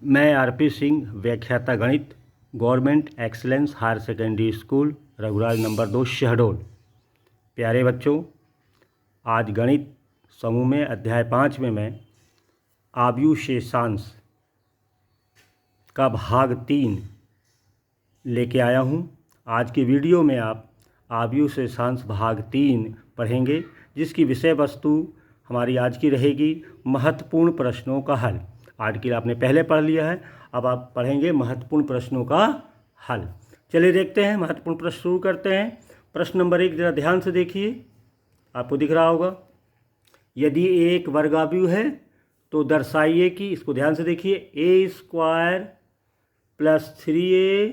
मैं आरपी सिंह, व्याख्याता गणित, government excellence higher secondary school, Raghuraj number 2, Shahdol. प्यारे बच्चों, आज गणित समूह में अध्याय 5 में मैं आव्यूह शेषांश का भाग 3 लेके आया हूँ। आज की वीडियो में आप आव्यूह शेषांश भाग 3 पढ़ेंगे, जिसकी विषय वस्तु हमारी आज की रहेगी महत्वपूर्ण प्रश्नों का हल। आर्टिकल आपने पहले पढ़ लिया है, अब आप पढ़ेंगे महत्वपूर्ण प्रश्नों का हल। चलिए देखते हैं, महत्वपूर्ण प्रश्न शुरू करते हैं। प्रश्न नंबर 1 जरा ध्यान से देखिए, आपको दिख रहा होगा। यदि एक वर्गाव्यूह है तो दर्शाइए कि, इसको ध्यान से देखिए, a² + 3a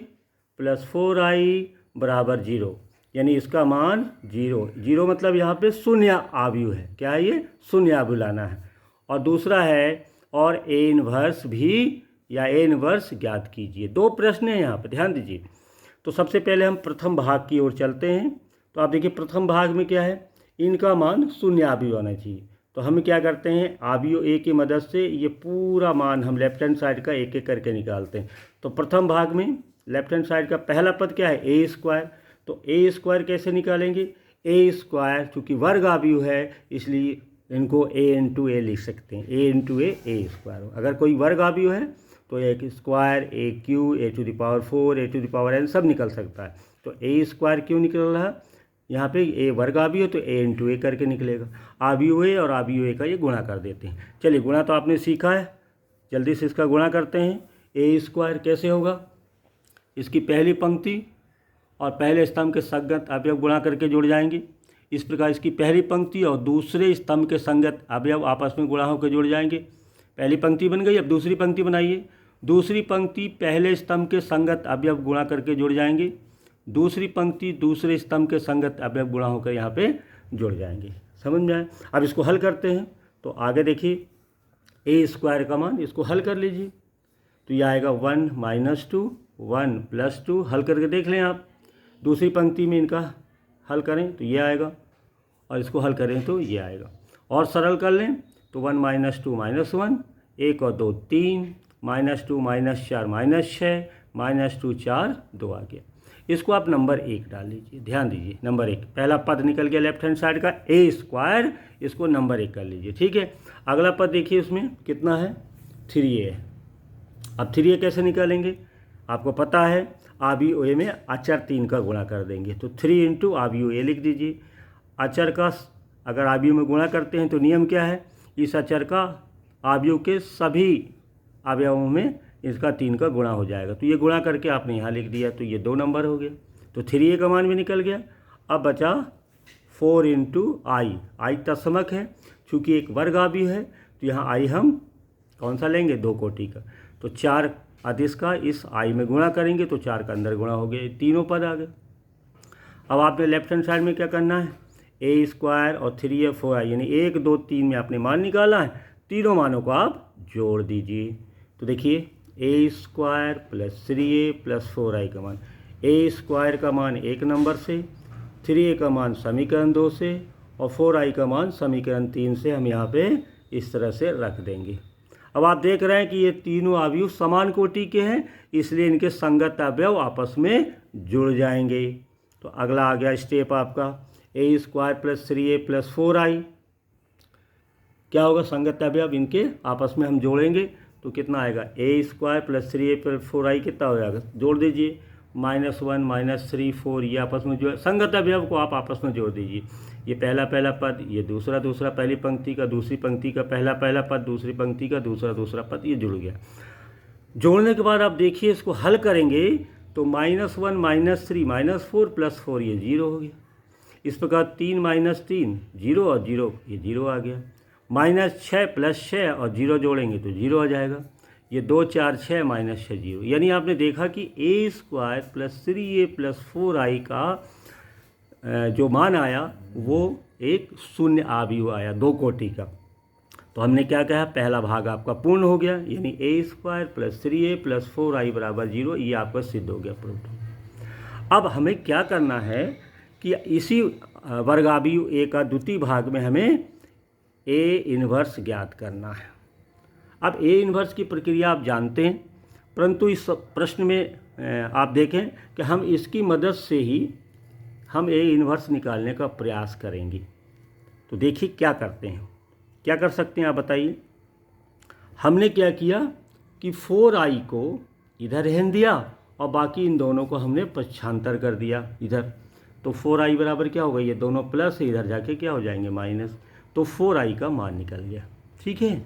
+ 4i = 0, यानी इसका मान 0 मतलब यहाँ पे शून्य आव्यूह है। क्या है ये? शून्य आव्यूह लाना है। और दूसरा है और a इन्वर्स भी या a इन्वर्स ज्ञात कीजिए। 2 प्रश्न हैं यहाँ पर, ध्यान दीजिए। तो सबसे पहले हम प्रथम भाग की ओर चलते हैं। तो आप देखिए प्रथम भाग में क्या है, इनका मान शून्य आव्यूह होना चाहिए। तो हम क्या करते हैं, आव्यूह a की मदद से ये पूरा मान हम लेफ्ट हैंड साइड का एक एक करके निकालते हैं। तो प्रथम भाग में लेफ्ट हैंड साइड का पहला पद क्या है, a²। तो a² कैसे निकालेंगे, a² चूँकि वर्ग आव्यूह है इसलिए इनको a × a लिख सकते हैं, a × a²। अगर कोई वर्ग आव्यूह है तो a², a³ a⁴ a⁴n सब निकल सकता है। तो a² क्यों निकल रहा है, यहाँ पे a वर्ग आव्यूह है तो a × a करके निकलेगा। आव्यूह a और आव्यूह a का ये गुणा कर देते हैं। चलिए गुणा तो आपने सीखा है, जल्दी से इसका गुणा करते हैं। a² कैसे होगा, इसकी पहली पंक्ति और पहले स्तंभ के संगत अवयव गुणा करके जुड़ जाएंगे। इस प्रकार इसकी पहली पंक्ति और दूसरे स्तंभ के संगत अवयव आपस में गुणा होकर जुड़ जाएंगे। पहली पंक्ति बन गई, अब दूसरी पंक्ति बनाइए। दूसरी पंक्ति पहले स्तंभ के संगत अवयव गुणा करके जुड़ जाएंगे। दूसरी पंक्ति दूसरे स्तंभ के संगत अवयव गुणा होकर यहाँ पे जुड़ जाएंगे। समझ में आए? अब इसको हल करते हैं। तो आगे देखिए a² का मान, इसको हल कर लीजिए। तो यह आएगा 1 - 2 1 + 2। हल करके देख लें आप। दूसरी पंक्ति में इनका हल करें तो ये आएगा, और इसको हल करें तो ये आएगा। और सरल कर लें तो 1 - 2 - 1, 1 और 2 3, -2 - 4 -6, -2 4 2 आ गया। इसको आप नंबर 1 डाल लीजिए। ध्यान दीजिए, नंबर 1 पहला पद निकल गया लेफ्ट हैंड साइड का a², इसको नंबर 1 कर लीजिए। ठीक है, अगला पद देखिए, उसमें कितना है, 3a है। अब 3a कैसे निकालेंगे, आपको पता है आव्यूह a में अचर 3 का गुणा कर देंगे। तो 3 × आव्यूह a लिख दीजिए। अचर का अगर आव्यूह में गुणा करते हैं तो नियम क्या है, इस अचर का आव्यूह के सभी अवयवों में इसका 3 का गुणा हो जाएगा। तो ये गुणा करके आपने यहाँ लिख दिया, तो ये 2 नंबर हो गया। तो 3a का मान भी निकल गया। अब बचा 4 × i तत्समक है, चूँकि एक वर्ग आव्यूह है तो यहाँ i हम कौन सा लेंगे, 2 कोटि का। तो 4 अदिश का इस i में गुणा करेंगे तो 4 का अंदर गुणा हो गया, तीनों पद आ गए। अब आपने लेफ्ट हैंड साइड में क्या करना है, a² और 3a 4i यानी 1 2 3 में आपने मान निकाला है, तीनों मानों को आप जोड़ दीजिए। तो देखिए a² + 3a + 4i का मान, a² का मान 1 नंबर से, 3a का मान समीकरण 2 से, और 4i का मान समीकरण 3 से हम यहाँ पे इस तरह से रख देंगे। अब आप देख रहे हैं कि ये तीनों आव्यूह समान कोटि के हैं, इसलिए इनके संगत अवयव आपस में जुड़ जाएंगे। तो अगला आ गया स्टेप आपका, a² + 3a + 4i क्या होगा, संगत अवयव इनके आपस में हम जोड़ेंगे तो कितना आएगा, a² + 3a + 4i कितना हो जाएगा, जोड़ दीजिए। -1 -3 4 ये आपस में जो संगत अवयव को आप आपस में जोड़ दीजिए। ये पहला पद, ये दूसरा पहली पंक्ति का दूसरी पंक्ति का पहला पद, दूसरी पंक्ति का दूसरा पद, ये जुड़ गया। जोड़ने के बाद आप देखिए इसको हल करेंगे तो -1 -3 -4 + 4 ये 0 हो गया। इस प्रकार 3 - 3 0 और 0 ये 0 आ गया। -6 + 6 और 0 जोड़ेंगे तो 0 आ जाएगा। ये 2 4 6 -6 0, यानी आपने देखा कि a² + 3a + 4i का जो मान आया वो एक शून्य आव्यूह आया, 2 कोटि का। तो हमने क्या कहा, पहला भाग आपका पूर्ण हो गया, यानी a² + 3a + 4i = 0, ये आपका सिद्ध हो गया, प्रूफ। अब हमें क्या करना है कि इसी वर्गाव्यूह a का द्वितीय भाग में हमें a इन्वर्स ज्ञात करना है। अब ए इन्वर्स की प्रक्रिया आप जानते हैं, परंतु इस प्रश्न में आप देखें कि हम इसकी मदद से ही हम ए इन्वर्स निकालने का प्रयास करेंगे। तो देखिए क्या करते हैं, क्या कर सकते हैं आप बताइए। हमने क्या किया कि 4i को इधर रहने दिया और बाकी इन दोनों को हमने पक्षांतर कर दिया इधर। तो 4i बराबर क्या होगा, ये दोनों प्लस है, इधर जाके क्या हो जाएंगे माइनस। तो 4i का मान निकल गया। ठीक है,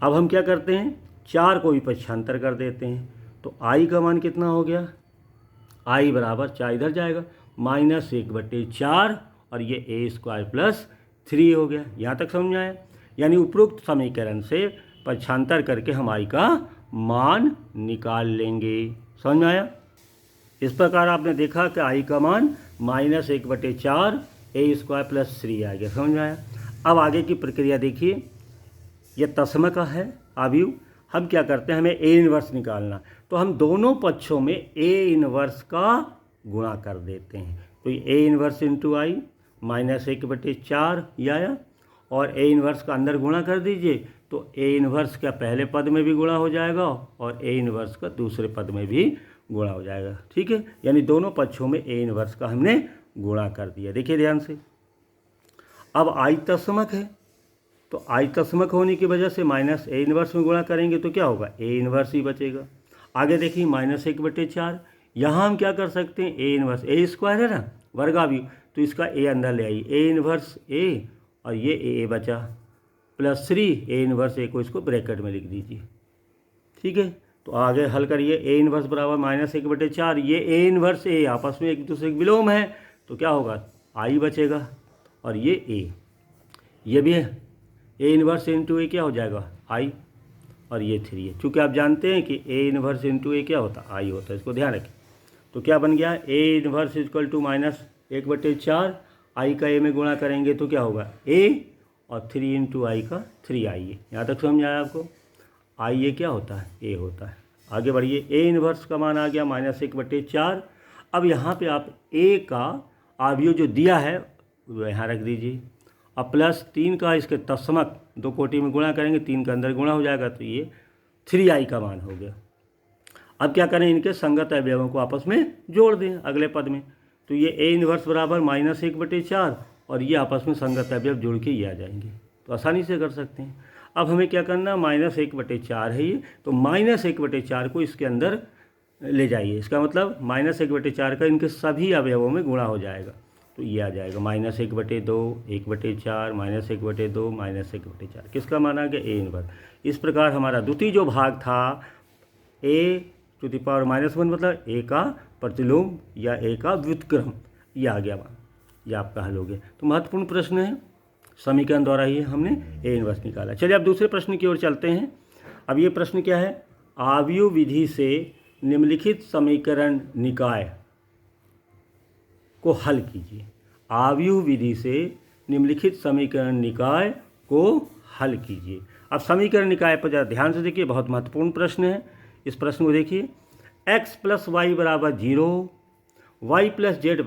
अब हम क्या करते हैं, 4 को भी पक्षांतर कर देते हैं। तो i का मान कितना हो गया, i बराबर 4 इधर जाएगा -1/4 और ये a² + 3 हो गया। यहाँ तक समझ में आया। यानी उपरोक्त समीकरण से पक्षांतर करके हम i का मान निकाल लेंगे। समझ में आया। इस प्रकार आपने देखा कि i का मान -1/4 a² + 3 आ गया। समझ में आया। अब आगे की प्रक्रिया देखिए, यह तस्म का है अवयव। हम क्या करते हैं, हमें ए इन्वर्स निकालना, तो हम दोनों पक्षों में ए इन्वर्स का गुणा कर देते हैं। तो ए इन्वर्स इंटू आई -1/4 ये आया, और ए इन्वर्स का अंदर गुणा कर दीजिए तो ए इन्वर्स का पहले पद में भी गुणा हो जाएगा और ए इन्वर्स का दूसरे पद में भी गुणा हो जाएगा। ठीक है, यानी दोनों पक्षों में ए इन्वर्स का हमने गुणा कर दिया। देखिए ध्यान से। अब आई तस्मक है, तो आई तस्मक होने की वजह से माइनस ए इन्वर्स में गुणा करेंगे तो क्या होगा, ए इन्वर्स ही बचेगा। आगे देखिए -1/4, यहाँ हम क्या कर सकते हैं, ए इन्वर्स a² है ना वर्गावयव, तो इसका ए अंदर ले आइए, ए इन्वर्स ए और ये ए बचा +3 ए इन्वर्स ए को इसको ब्रैकेट में लिख दीजिए। ठीक है, तो आगे हल करिए, ए इन्वर्स बराबर -1/4, ये ए इन्वर्स ए आपस में एक दूसरे के विलोम है, तो क्या होगा, आई बचेगा और ये ए, ये भी है ए इन्वर्स इंटू ए क्या हो जाएगा आई, और ये 3 है। चूँकि आप जानते हैं कि ए इन्वर्स इंटू ए क्या होता है, आई होता है, इसको ध्यान रखें। तो क्या बन गया, ए इन्वर्स = -1/4, आई का ए में गुणा करेंगे तो क्या होगा ए, और 3 इंटू आई का 3i है। यहाँ तक समझ आया आपको। आई ए क्या होता है, ए होता है। आगे बढ़िए, ए इन्वर्स का मान आ गया -1/4। अब यहाँ पे आप ए का अवयव जो दिया है वो यहाँ रख दीजिए, अब +3 का इसके तस्मक 2 कोटि में गुणा करेंगे, 3 का अंदर गुणा हो जाएगा, तो ये 3i का मान हो गया। अब क्या करें, इनके संगत अवयवों को आपस में जोड़ दें अगले पद में, तो ये ए इन्वर्स बराबर -1/4 और ये आपस में संगत अवयव जोड़ के ये आ जाएंगे, तो आसानी से कर सकते हैं। अब हमें क्या करना, -1/4 है ये, तो -1/4 को इसके अंदर ले जाइए। इसका मतलब -1/4 का इनके सभी अवयवों में गुणा हो जाएगा, तो ये आ जाएगा -1/2, 1/4, -1/2, -1/4। किसका मान आ गया, ए इन्वर्स। इस प्रकार हमारा द्वितीय जो भाग था a⁻⁻1 मतलब ए का प्रतिलोम या ए का व्युत्क्रम, ये आ गया मान, ये आपका हल हो गया। तो महत्वपूर्ण प्रश्न है, समीकरण द्वारा ही हमने ए इन्वर्स निकाला। चलिए अब दूसरे प्रश्न की ओर चलते हैं। अब ये प्रश्न क्या है, आव्यूह विधि से निम्नलिखित समीकरण निकाय को हल कीजिए। आव्यूह विधि से निम्नलिखित समीकरण निकाय को हल कीजिए। अब समीकरण निकाय पर ज़रा ध्यान से देखिए, बहुत महत्वपूर्ण प्रश्न है। इस प्रश्न को देखिए, x + y = 0, y + z =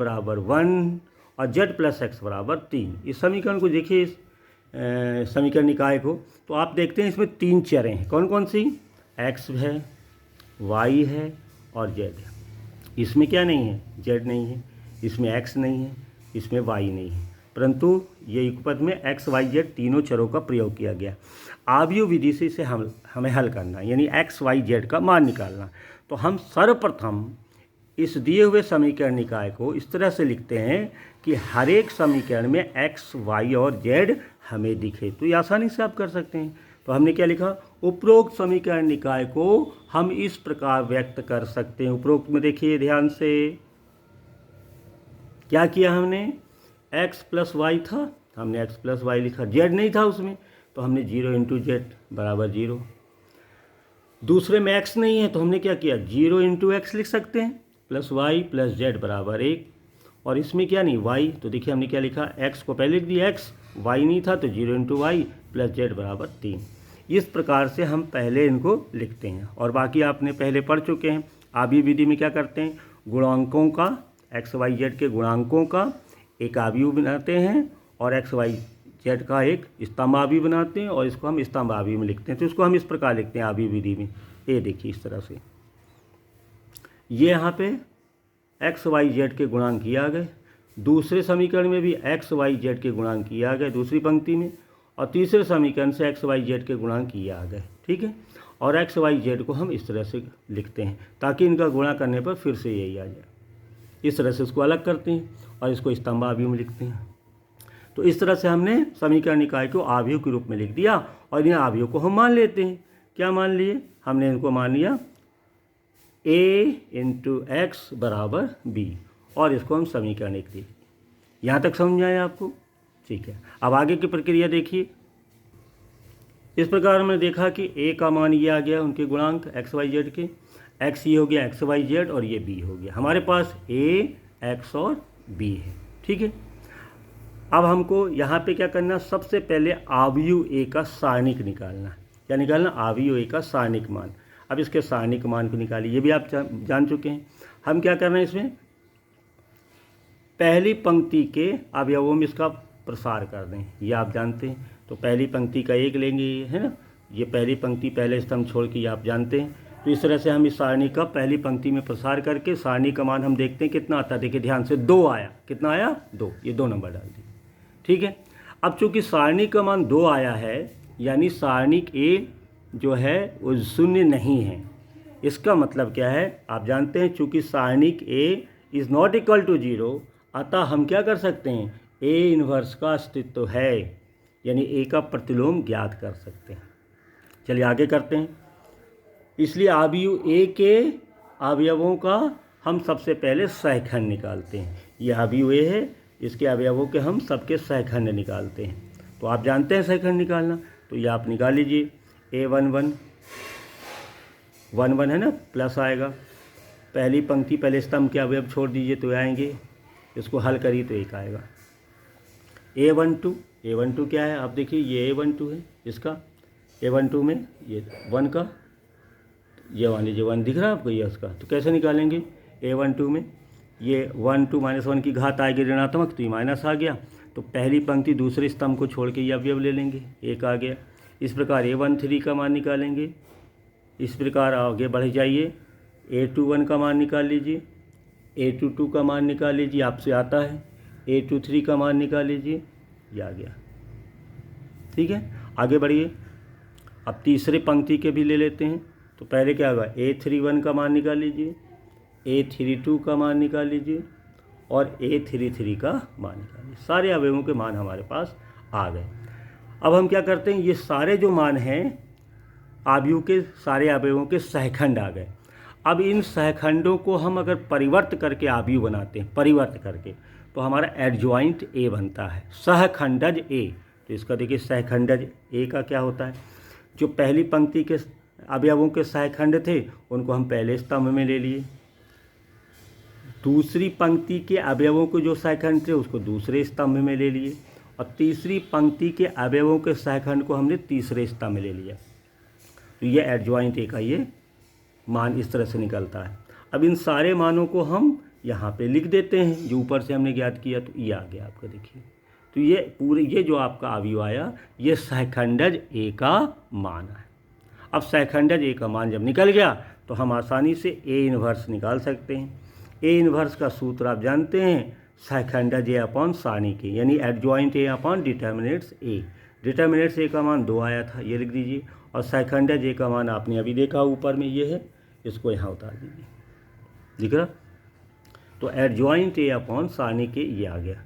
1 और z + x = 3। इस समीकरण को देखिए, इस समीकरण निकाय को, तो आप देखते हैं इसमें 3 चरें हैं। कौन कौन सी, x है, y है और z है। इसमें क्या नहीं है, z नहीं है, इसमें x नहीं है, इसमें y नहीं है, परंतु ये युगपद में x, y, z तीनों चरों का प्रयोग किया गया। आव्यूह विधि से इसे हमें हल करना, यानी x, y, z का मान निकालना। तो हम सर्वप्रथम इस दिए हुए समीकरण निकाय को इस तरह से लिखते हैं कि हर एक समीकरण में x, y और z हमें दिखे, तो ये आसानी से आप कर सकते हैं। तो हमने क्या लिखा, उपरोक्त समीकरण निकाय को हम इस प्रकार व्यक्त कर सकते हैं। उपरोक्त में देखिए ध्यान से, क्या किया हमने, x + y था, हमने x + y लिखा, z नहीं था उसमें, तो हमने 0 × z = 0। दूसरे में x नहीं है, तो हमने क्या किया, 0 × x लिख सकते हैं, +y + z = 1, और इसमें क्या नहीं, y, तो देखिए हमने क्या लिखा, x को पहले लिख दिया x, y नहीं था तो 0 × y + z = 3। इस प्रकार से हम पहले इनको लिखते हैं, और बाकी आपने पहले पढ़ चुके हैं। आव्यूह विधि में क्या करते हैं, गुणांकों का, x, y, z के गुणांकों का एक आव्यूह बनाते हैं और x, y, जेड का एक स्तंभावी बनाते हैं और इसको हम स्तंभावी में लिखते हैं। तो इसको हम इस प्रकार लिखते हैं आवी विधि में। ये देखिए इस तरह से, ये यहाँ पे एक्स वाई जेड के गुणांक किए आ गए, दूसरे समीकरण में भी एक्स वाई जेड के गुणांक किए आ गए दूसरी पंक्ति में, और तीसरे समीकरण से एक्स वाई जेड के गुणांक किए आ गए। ठीक है, और एक्स वाई जेड को हम इस तरह से लिखते हैं ताकि इनका गुणा करने पर फिर से यही आ जाए। इस तरह से इसको अलग करते हैं और इसको स्तंभावी में लिखते हैं। तो इस तरह से हमने समीकरण निकाय को आव्यूह के रूप में लिख दिया और इन आव्यूह को हम मान लेते हैं। क्या मान लिए? हमने इनको मान लिया a इंटू एक्स बराबर b, और इसको हम समीकरण लिख दिए। यहाँ तक समझ आया आपको? ठीक है, अब आगे की प्रक्रिया देखिए। इस प्रकार हमने देखा कि a का मान ये आ गया, उनके गुणांक एक्स वाई जेड के, x ये हो गया एक्स वाई जेड और ये b हो गया। हमारे पास a, x और b है। ठीक है, अब हमको यहाँ पे क्या करना, सबसे पहले आव्यूह a का सारणिक निकालना। क्या निकालना? आव्यूह a का सारणिक मान। अब इसके सारणिक मान को निकालिए, ये भी आप जान चुके हैं। हम क्या करना है, इसमें पहली पंक्ति के अवयवों में इसका प्रसार कर दें, ये आप जानते हैं। तो पहली पंक्ति का एक लेंगे, ये है ना, ये पहली पंक्ति पहले स्तंभ छोड़ के, ये आप जानते हैं। तो इस तरह से हम इस सारणी का पहली पंक्ति में प्रसार करके सारणी का मान हम देखते हैं कितना आता है। देखिए ध्यान से, 2 आया। कितना आया? 2। ये 2 नंबर डाल दिए। ठीक है, अब चूंकि सारणी का मान 2 आया है, यानी सारणिक ए जो है वो शून्य नहीं है। इसका मतलब क्या है, आप जानते हैं, चूंकि सारणिक A is not equal to 0, अतः हम क्या कर सकते हैं, ए इन्वर्स का अस्तित्व है, यानी ए का प्रतिलोम ज्ञात कर सकते हैं। चलिए आगे करते हैं। इसलिए आव्यूह ए के अवयवों का हम सबसे पहले सहखंड निकालते हैं। ये आव्यूह ए है, इसके अवयवों के हम सबके सहखंड निकालते हैं। तो आप जानते हैं सहखंड निकालना, तो ये आप निकाल लीजिए। A11 11 है ना, प्लस आएगा। पहली पंक्ति पहले स्तंभ के अवयव छोड़ दीजिए तो आएंगे, इसको हल करिए तो 1 आएगा। A12 क्या है, आप देखिए, ये A12 है, इसका A12 में ये 1 का, ये मान लीजिए 1 दिख रहा है आपको, ये उसका। तो कैसे निकालेंगे? A12 में ये 1 2 -1 की घात आएगी ऋणात्मक, तो ये माइनस आ गया। तो पहली पंक्ति दूसरे स्तंभ को छोड़ के ये अवयव ले लेंगे, 1 आ गया। इस प्रकार A13 का मान निकालेंगे। इस प्रकार आगे बढ़ जाइए, A21 का मान निकाल लीजिए, A22 का मान निकाल लीजिए, आपसे आता है। A23 का मान निकाल लीजिए, ये आ गया। ठीक है, आगे बढ़िए। अब तीसरे पंक्ति के भी ले लेते हैं। तो पहले क्या होगा, A31 का मान निकाल लीजिए, A32 का मान निकाल लीजिए और A33 का मान निकालिए। सारे अवयवों के मान हमारे पास आ गए। अब हम क्या करते हैं, ये सारे जो मान हैं आव्यूह के, सारे अवयवों के सहखंड आ गए। अब इन सहखंडों को हम अगर परिवर्त करके आव्यूह बनाते हैं, परिवर्त करके, तो हमारा एडजॉइंट ए बनता है, सहखंडज ए। तो इसका देखिए सहखंडज ए का क्या होता है, जो पहली पंक्ति के अवयवों के सहखंड थे उनको हम पहले स्तंभ में ले लिए, दूसरी पंक्ति के अवयवों को जो सहखंड थे उसको दूसरे स्तंभ में ले लिए, और तीसरी पंक्ति के अवयवों के सहखंड को हमने तीसरे स्तंभ में ले लिया। तो ये एडजॉइंट ए का ये मान इस तरह से निकलता है। अब इन सारे मानों को हम यहाँ पे लिख देते हैं, जो ऊपर से हमने ज्ञात किया। तो ये आ गया आपका, देखिए। तो ये पूरे, ये जो आपका अवयव आया, ये सहखंडज ए का मान है। अब सहखंडज ए का मान जब निकल गया तो हम आसानी से ए इन्वर्स निकाल सकते हैं। ए इन्वर्स का सूत्र आप जानते हैं, सहखंडज ए अपॉन सारणी के, यानी adjoint A upon determinants A. Determinants A का मान 2 आया था, ये लिख दीजिए, और सहखंडज ए का मान आपने अभी देखा ऊपर में, ये है, इसको यहाँ उतार दीजिए, दिख रहा। तो एडजॉइंट ए अपॉन सारणी के ये आ गया।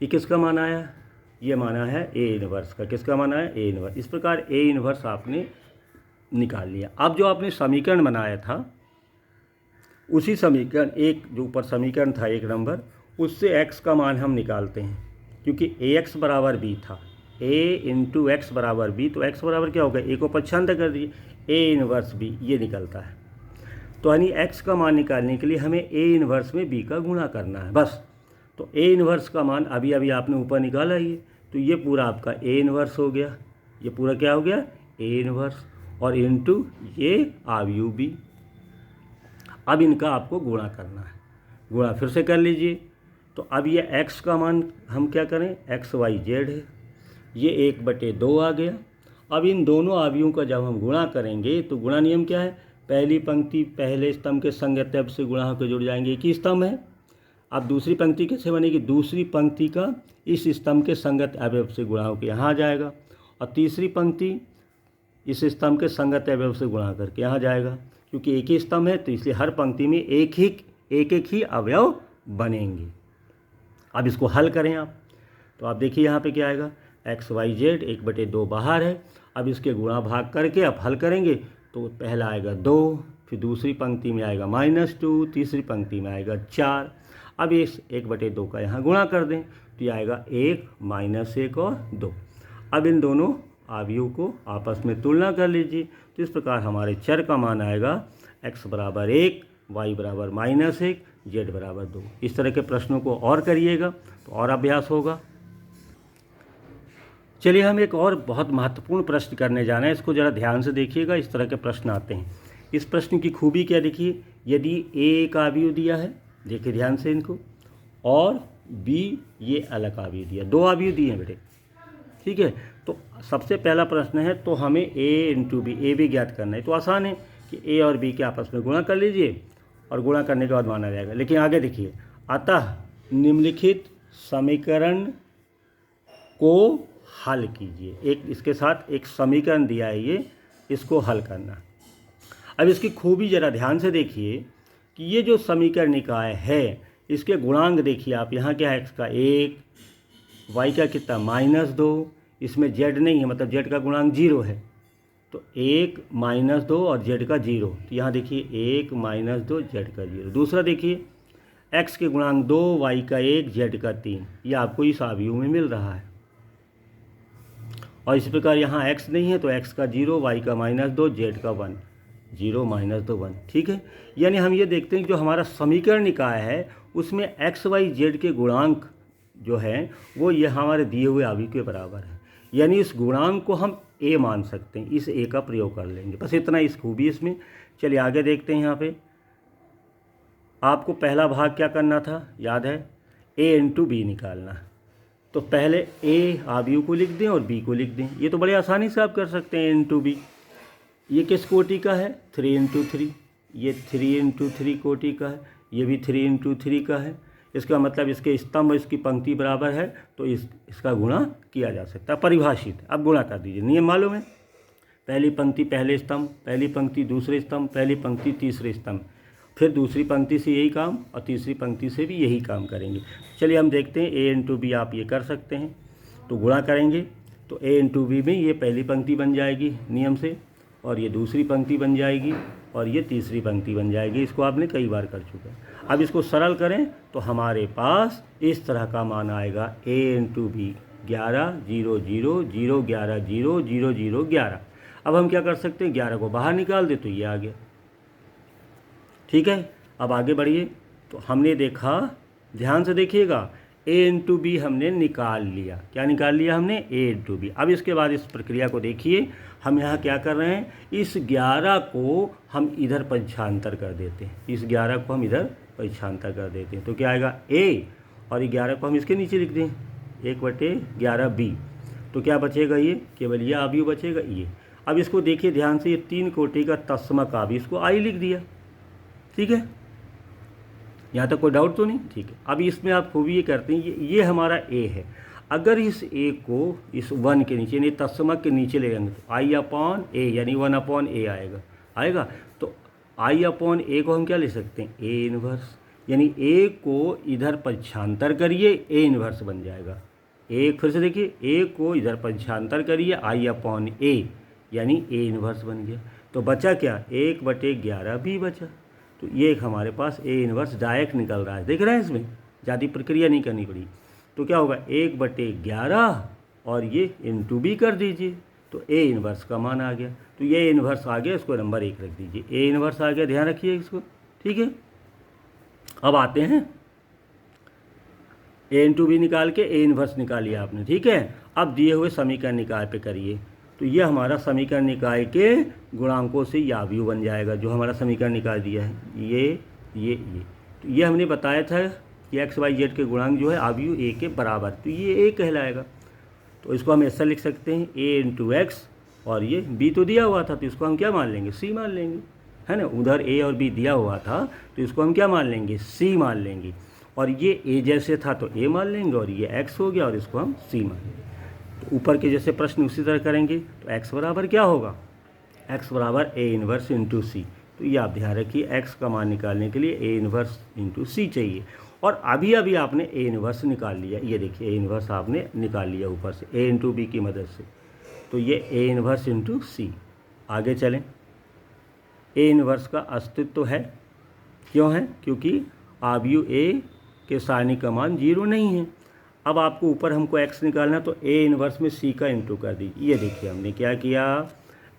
ये किसका मान आया? ये माना है ए इन्वर्स का। किसका माना है? A inverse. इस प्रकार ए इन्वर्स आपने निकाल लिया। अब जो आपने समीकरण बनाया था, उसी समीकरण, एक जो ऊपर समीकरण था 1 नंबर, उससे x का मान हम निकालते हैं, क्योंकि ax बराबर b था, a इंटू एक्स बराबर b। तो x बराबर क्या होगा, a को पच्छांतर कर दिए, a इन्वर्स b, ये निकलता है। तो यानी x का मान निकालने के लिए हमें a इन्वर्स में b का गुणा करना है, बस। तो a इन्वर्स का मान अभी अभी आपने ऊपर निकाला ही, तो ये पूरा आपका a इन्वर्स हो गया। ये पूरा क्या हो गया, a इन्वर्स, और इंटू ये आव्यूह b। अब इनका आपको गुणा करना है, गुणा फिर से कर लीजिए। तो अब ये x का मान हम क्या करें, एक्स वाई जेड है, ये 1/2 आ गया। अब इन दोनों अवयवों का जब हम गुणा करेंगे तो गुणा नियम क्या है, पहली पंक्ति पहले स्तंभ के संगत अवयव से गुणा होकर जुड़ जाएंगे, एक ही स्तंभ है। अब दूसरी पंक्ति कैसे बनेगी, दूसरी पंक्ति का इस स्तंभ के संगत अवयव से गुणा होकर यहाँ आ जाएगा, और तीसरी पंक्ति इस स्तंभ के संगत अवयव से गुणा करके यहाँ जाएगा। क्योंकि एक ही स्तंभ है तो इसलिए हर पंक्ति में एक ही अवयव बनेंगे। अब इसको हल करें आप, तो आप देखिए यहाँ पे क्या आएगा, XYZ 1/2 बाहर है। अब इसके गुणा भाग करके आप हल करेंगे तो पहला आएगा 2, फिर दूसरी पंक्ति में आएगा -2, तीसरी पंक्ति में आएगा 4। अब इस 1/2 का यहाँ गुणा कर दें तो ये आएगा 1 -1 और 2। अब इन दोनों अवयवों को आपस में तुलना कर लीजिए, तो इस प्रकार हमारे चर का मान आएगा x = 1, y = -1, z = 2। इस तरह के प्रश्नों को और करिएगा तो और अभ्यास होगा। चलिए हम एक और बहुत महत्वपूर्ण प्रश्न करने जा रहे हैं, इसको ज़रा ध्यान से देखिएगा। इस तरह के प्रश्न आते हैं। इस प्रश्न की खूबी क्या देखिए, यदि A का अवयव दिया है, देखिए ध्यान से इनको, और B ये अलग अवयव दिया, 2 अवयव दिए हैं बेटे, ठीक है। तो सबसे पहला प्रश्न है तो हमें A × B, A भी ज्ञात करना है। तो आसान है कि A और B के आपस में गुणा कर लीजिए और गुणा करने के बाद माना जाएगा। लेकिन आगे देखिए, अतः निम्नलिखित समीकरण को हल कीजिए। एक इसके साथ एक समीकरण दिया है, ये इसको हल करना। अब इसकी खूबी ज़रा ध्यान से देखिए कि ये जो समीकरण निकाय है इसके गुणांक देखिए आप, यहाँ क्या है, x का 1, y का कितना -2, इसमें z नहीं है मतलब z का गुणांक 0 है, तो 1 -2 और z का 0, तो यहाँ देखिए 1 -2 z का 0। दूसरा देखिए x के गुणांक 2, y का 1, z का 3, ये आपको इस अवयव में मिल रहा है। और इसी प्रकार यहाँ x नहीं है तो x का 0, y का -2, z का 1, 0 -2 1, ठीक है। यानी हम ये देखते हैं कि जो हमारा समीकरण निकाय है उसमें x, y, z के गुणांक जो हैं वो ये हमारे दिए हुए अवयव के बराबर है। यानी इस गुणांक को हम a मान सकते हैं, इस a का प्रयोग कर लेंगे, बस इतना इस खूबी इसमें। चलिए आगे देखते हैं। यहाँ पे आपको पहला भाग क्या करना था, याद है, a × b निकालना। तो पहले a अवयव को लिख दें और b को लिख दें, ये तो बड़े आसानी से आप कर सकते हैं। a × b, ये किस कोटि का है, 3 × 3, ये 3 × 3 कोटि का है, ये भी 3 × 3 का है। इसका मतलब इसके स्तंभ इसकी पंक्ति बराबर है तो इसका गुणा किया जा सकता है, परिभाषित। अब गुणा कर दीजिए, नियम मालूम है, पहली पंक्ति पहले स्तंभ, पहली पंक्ति दूसरे स्तंभ, पहली पंक्ति तीसरे स्तंभ, फिर दूसरी पंक्ति से यही काम और तीसरी पंक्ति से भी यही काम करेंगे। चलिए हम देखते हैं, a × b आप ये कर सकते हैं। तो गुणा करेंगे तो a × b में ये पहली पंक्ति बन जाएगी नियम से, और ये दूसरी पंक्ति बन जाएगी, और ये तीसरी पंक्ति बन जाएगी। इसको आपने कई बार कर चुका है। अब इसको सरल करें तो हमारे पास इस तरह का मान आएगा, a × b 11 0 0 0 11 0 0 0 11। अब हम क्या कर सकते हैं, 11 को बाहर निकाल दे तो ये आ गया, ठीक है। अब आगे बढ़िए। तो हमने देखा, ध्यान से देखिएगा, a × b हमने निकाल लिया। क्या निकाल लिया हमने, a × b। अब इसके बाद इस प्रक्रिया को देखिए, हम यहाँ क्या कर रहे हैं, इस 11 को हम इधर पक्षांतर कर देते हैं, इस 11 को हम इधर पक्षांतर कर देते हैं। तो क्या आएगा, a, और 11 को हम इसके नीचे लिख दें, 1/11 b। तो क्या बचेगा, ये केवल ये अवयव बचेगा, ये। अब इसको देखिए ध्यान से, ये 3 कोटि का तत्समक अवयव, इसको I लिख दिया, ठीक है। यहाँ तक कोई डाउट तो नहीं, ठीक है। अब इसमें आप खूबी ये करते हैं, ये हमारा a है। अगर इस a को इस 1 के नीचे यानी तत्समक के नीचे ले जाएंगे तो I/a यानी 1/a आएगा। तो I/a को हम क्या ले सकते हैं, a 1, यानी a को इधर पक्षांतर करिए, a 1 बन जाएगा। एक फिर से देखिए, a को इधर पक्षांतर करिए, I/a यानी a 1 बन गया। तो बचा क्या, 1/11 भी बचा। तो ये एक हमारे पास a 1 डायरेक्ट निकल रहा है, देख रहे हैं, इसमें ज़्यादा प्रक्रिया नहीं करनी पड़ी। तो क्या होगा, 1/11 और ये × b कर दीजिए, तो a 1 का मान आ गया। तो ये a 1 आ गया, इसको नंबर 1 रख दीजिए, a 1 आ गया, ध्यान रखिए इसको, ठीक है। अब आते हैं, a × b निकाल के a 1 निकालिए आपने, ठीक है। अब दिए हुए समीकरण निकाय पे करिए। तो ये हमारा समीकरण निकाय के गुणांकों से ये अवयव बन जाएगा, जो हमारा समीकरण निकाल दिया है, ये। तो ये हमने बताया था कि x y z के गुणांक जो है अवयव a के बराबर, तो ये a कहलाएगा। तो इसको हम ऐसा लिख सकते हैं a इंटू एक्स, और ये b तो दिया हुआ था तो इसको हम क्या मान लेंगे, c मान लेंगे, है ना। उधर a और b दिया हुआ था तो इसको हम क्या मान लेंगे, c मान लेंगे। और ये a जैसे था तो a मान लेंगे, और ये x हो गया और इसको हम c मान लेंगे। तो ऊपर के जैसे प्रश्न उसी तरह करेंगे। तो x बराबर क्या होगा, x बराबर a इन्वर्स इंटू सी। तो ये आप ध्यान रखिए, x का मान निकालने के लिए a इन्वर्स इंटू सी चाहिए। और अभी अभी आपने a इन्वर्स निकाल लिया, ये देखिए a इन्वर्स आपने निकाल लिया ऊपर से a इंटू बी की मदद से। तो ये a इन्वर्स इंटू सी। आगे चलें, a इन्वर्स का अस्तित्व है, क्यों है, क्योंकि आव्यूह a के सारणी का मान 0 नहीं है। अब आपको ऊपर हमको x निकालना, तो a इन्वर्स में c का इंटू कर दीजिए। ये देखिए हमने क्या किया,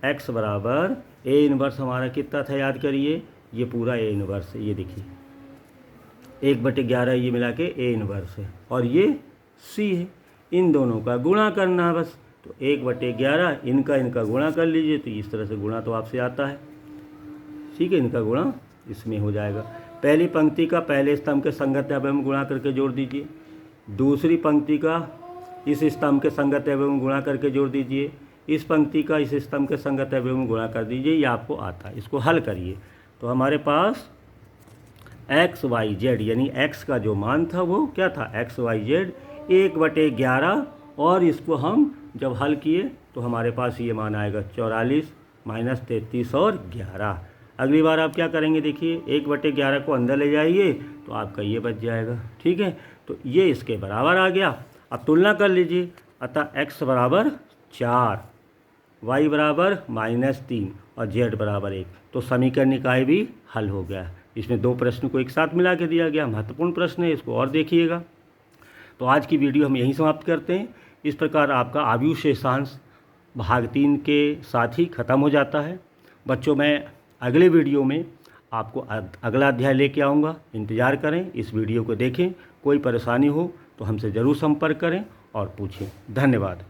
x बराबर a इन्वर्स हमारा कितना था, याद करिए, ये पूरा a इन्वर्स है, ये देखिए 1/11 ये मिला के a इन्वर्स है, और ये c है। इन दोनों का गुणा करना है बस। तो 1/11 इनका गुणा कर लीजिए। तो इस तरह से गुणा तो आपसे आता है, ठीक है, इनका गुणा इसमें हो जाएगा। पहली पंक्ति का पहले स्तंभ के संगत अवयव में गुणा करके जोड़ दीजिए, दूसरी पंक्ति का इस स्तंभ के संगत अवयव में गुणा करके जोड़ दीजिए, इस पंक्ति का इस स्तंभ के संगत अवयव में गुणा कर दीजिए। ये आपको आता है, इसको हल करिए। तो हमारे पास एक्स वाई जेड यानी x का जो मान था वो क्या था, एक्स वाई जेड 1/11, और इसको हम जब हल किए तो हमारे पास ये मान आएगा 44 माइनस 33 और 11। अगली बार आप क्या करेंगे, देखिए 1/11 को अंदर ले जाइए तो आपका ये बच जाएगा, ठीक है। तो ये इसके बराबर आ गया। अब तुलना कर लीजिए, अतः x बराबर 4, y बराबर -3 और z बराबर 1। तो समीकरण निकाय भी हल हो गया। इसमें दो प्रश्न को एक साथ मिला के दिया गया, महत्वपूर्ण प्रश्न है, इसको और देखिएगा। तो आज की वीडियो हम यहीं समाप्त करते हैं। इस प्रकार आपका आव्यूह शेषांश भाग 3 के साथ ही ख़त्म हो जाता है। बच्चों, मैं अगले वीडियो में आपको अगला अध्याय लेके आऊँगा, इंतज़ार करें, इस वीडियो को देखें। कोई परेशानी हो तो हमसे ज़रूर संपर्क करें और पूछें। धन्यवाद।